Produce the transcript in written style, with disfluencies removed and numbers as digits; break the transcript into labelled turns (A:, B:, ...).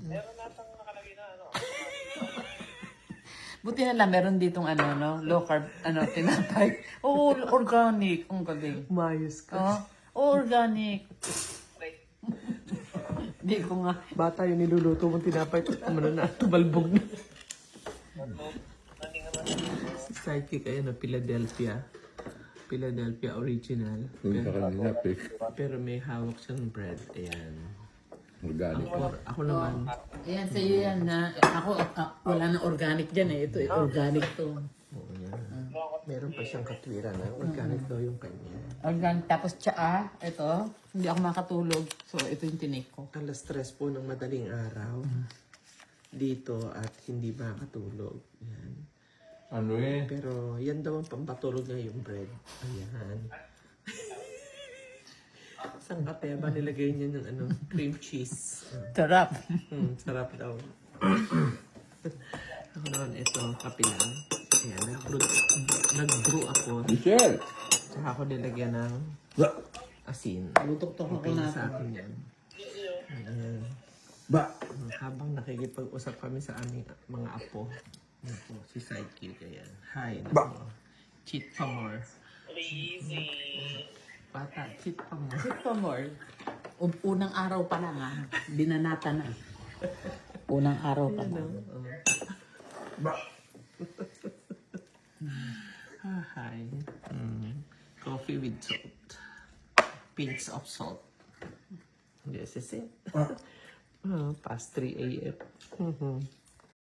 A: Meron natang nakalagay na ano.
B: Buti na lang, meron ditong ano, no? Low carb, ano, tinapay. Oo, organic. Ang galing.
C: Mayos ka.
B: Organic. Hindi ko nga.
C: Bata yung niluluto mong tinapay. Ano na, tumalbog na. Si Psychic, ayan o, Philadelphia. Philadelphia original. Pero may hawak siyang bread. Ayan.
D: Organic.
C: Ako naman.
B: Ayan, sa'yo yan na. Ako, wala na organic dyan eh. Ito, organic to.
C: Oo, yan. Meron pa siyang katwiran na organic daw yung kanya.
B: Organic. Tapos tsaa, ito. Hindi ako makatulog. So, ito yung tinake ko.
C: Alas 3 po ng madaling araw. Dito at hindi makatulog. Yan.
D: Ano eh?
C: Pero yan daw ang pampatulog na yung bread. Ayan. Isang kape ba nilagay niya ng ano, cream cheese.
B: Sarap.
C: Sarap daw. Ako naman ito, kape lang. Ayan, nag-brew ako.
D: Michelle!
C: Tsaka ako nilagyan ng asin.
B: Lutok-tok ako
C: Okay
B: na.
C: na sa akin yan. Ayan.
D: Ba!
C: Habang nakikipag-usap kami sa aming mga apo. Ako, si Psyche, ayan. Hi, nako. Cheat pa more.
A: Lazy.
C: Bata, cheat pa more.
B: Sit pa more. Unang araw pa lang binanata na. Unang araw pa lang.
D: Ba!
C: Hi. Coffee with salt. Pinch of salt. This is it. Past 3 a.m.